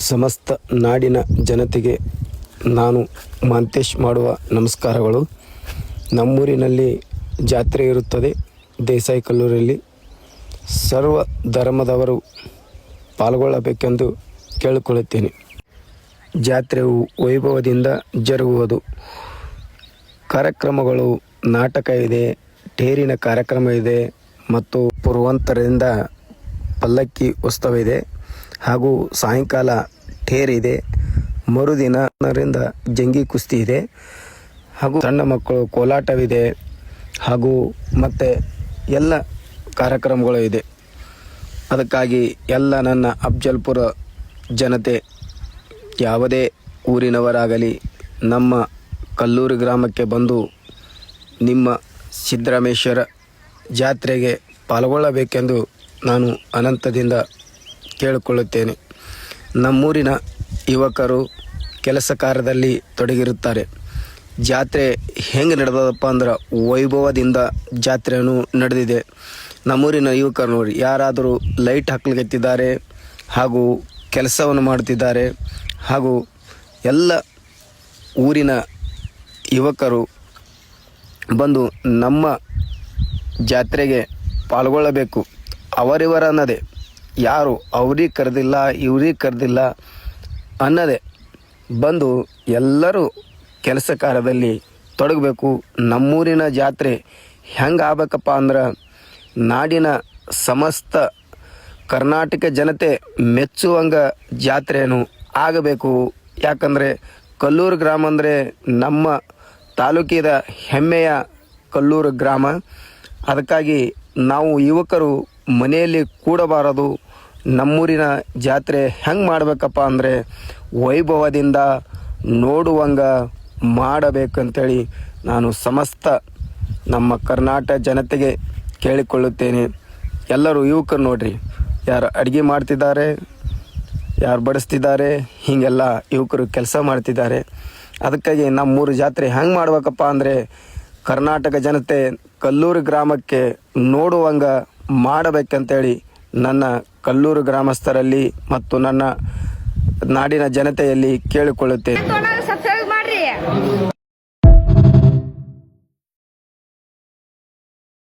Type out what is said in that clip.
ಸಮಸ್ತ ನಾಡಿನ ಜನತೆಗೆ ನಾನು ಮಾಂತೇಶ್ ಮಾಡುವ ನಮಸ್ಕಾರಗಳು. ನಮ್ಮೂರಿನಲ್ಲಿ ಜಾತ್ರೆ ಇರುತ್ತದೆ. ದೇಸಾಯಿ ಕಲ್ಲೂರಲ್ಲಿ ಸರ್ವ ಧರ್ಮದವರು ಪಾಲ್ಗೊಳ್ಳಬೇಕೆಂದು ಕೇಳಿಕೊಳ್ಳುತ್ತೇನೆ. ಜಾತ್ರೆಯು ವೈಭವದಿಂದ ಜರುಗುವುದು. ಕಾರ್ಯಕ್ರಮಗಳು ನಾಟಕ ಇದೆ, ತೇರಿನ ಕಾರ್ಯಕ್ರಮ ಇದೆ ಮತ್ತು ಪುರವಂತರಿಂದ ಪಲ್ಲಕ್ಕಿ ಉತ್ಸವ ಇದೆ ಹಾಗೂ ಸಾಯಂಕಾಲ ತೇರಿದೆ. ಮರುದಿನರಿಂದ ಜಂಗಿ ಕುಸ್ತಿ ಇದೆ ಹಾಗೂ ಸಣ್ಣ ಮಕ್ಕಳು ಕೋಲಾಟವಿದೆ ಹಾಗೂ ಮತ್ತು ಎಲ್ಲ ಕಾರ್ಯಕ್ರಮಗಳು ಇದೆ. ಅದಕ್ಕಾಗಿ ಎಲ್ಲ ನನ್ನ ಅಫ್ಜಲ್ಪುರ ಜನತೆ, ಯಾವುದೇ ಊರಿನವರಾಗಲಿ ನಮ್ಮ ಕಲ್ಲೂರು ಗ್ರಾಮಕ್ಕೆ ಬಂದು ನಿಮ್ಮ ಸಿದ್ದರಾಮೇಶ್ವರ ಜಾತ್ರೆಗೆ ಪಾಲ್ಗೊಳ್ಳಬೇಕೆಂದು ನಾನು ಅನಂತದಿಂದ ಕೇಳಿಕೊಳ್ಳುತ್ತೇನೆ. ನಮ್ಮೂರಿನ ಯುವಕರು ಕೆಲಸ ಕಾರ್ಯದಲ್ಲಿ ತೊಡಗಿರುತ್ತಾರೆ. ಜಾತ್ರೆ ಹೆಂಗೆ ನಡೆದದಪ್ಪ ಅಂದ್ರೆ ವೈಭವದಿಂದ ಜಾತ್ರೆಯನ್ನು ನಡೆದಿದೆ. ನಮ್ಮೂರಿನ ಯುವಕರು ನೋಡಿ, ಯಾರಾದರೂ ಲೈಟ್ ಹಾಕ್ಲಿಕ್ಕೆತ್ತಿದ್ದಾರೆ ಹಾಗೂ ಕೆಲಸವನ್ನು ಮಾಡುತ್ತಿದ್ದಾರೆ ಹಾಗೂ ಎಲ್ಲ ಊರಿನ ಯುವಕರು ಬಂದು ನಮ್ಮ ಜಾತ್ರೆಗೆ ಪಾಲ್ಗೊಳ್ಳಬೇಕು. ಅವರಿವರ ಅನ್ನದೇ, ಯಾರು ಅವ್ರಿಗೆ ಕರೆದಿಲ್ಲ ಇವ್ರಿಗೆ ಕರೆದಿಲ್ಲ ಅನ್ನದೇ ಬಂದು ಎಲ್ಲರೂ ಕೆಲಸ ಕಾರ್ಯದಲ್ಲಿ ತೊಡಗಬೇಕು. ನಮ್ಮೂರಿನ ಜಾತ್ರೆ ಹೆಂಗೆ ಆಗ್ಬೇಕಪ್ಪ ಅಂದ್ರೆ ನಾಡಿನ ಸಮಸ್ತ ಕರ್ನಾಟಕ ಜನತೆ ಮೆಚ್ಚುವಂಗ ಜಾತ್ರೆಯನ್ನು ಆಗಬೇಕು. ಯಾಕಂದರೆ ಕಲ್ಲೂರು ಗ್ರಾಮ ಅಂದರೆ ನಮ್ಮ ತಾಲೂಕಿನ ಹೆಮ್ಮೆಯ ಕಲ್ಲೂರು ಗ್ರಾಮ. ಅದಕ್ಕಾಗಿ ನಾವು ಯುವಕರು ಮನೆಯಲ್ಲಿ ಕೂಡಬಾರದು. ನಮ್ಮೂರಿನ ಜಾತ್ರೆ ಹೆಂಗೆ ಮಾಡಬೇಕಪ್ಪ ಅಂದರೆ ವೈಭವದಿಂದ ನೋಡುವಂಗ ಮಾಡಬೇಕಂತೇಳಿ ನಾನು ಸಮಸ್ತ ನಮ್ಮ ಕರ್ನಾಟಕ ಜನತೆಗೆ ಕೇಳಿಕೊಳ್ಳುತ್ತೇನೆ. ಎಲ್ಲರೂ ಯುವಕರು ನೋಡ್ರಿ, ಯಾರು ಅಡುಗೆ ಮಾಡ್ತಿದ್ದಾರೆ, ಯಾರು ಬಡಿಸ್ತಿದ್ದಾರೆ, ಹೀಗೆಲ್ಲ ಯುವಕರು ಕೆಲಸ ಮಾಡ್ತಿದ್ದಾರೆ. ಅದಕ್ಕಾಗಿ ನಮ್ಮೂರು ಜಾತ್ರೆ ಹೆಂಗೆ ಮಾಡ್ಬೇಕಪ್ಪ ಅಂದರೆ ಕರ್ನಾಟಕ ಜನತೆ ಕಲ್ಲೂರು ಗ್ರಾಮಕ್ಕೆ ನೋಡುವಂಗ ಮಾಡಬೇಕಂತೇಳಿ ನನ್ನ ಕಲ್ಲೂರು ಗ್ರಾಮಸ್ಥರಲ್ಲಿ ಮತ್ತು ನನ್ನ ನಾಡಿನ ಜನತೆಯಲ್ಲಿ ಕೇಳಿಕೊಳ್ಳುತ್ತೇನೆ.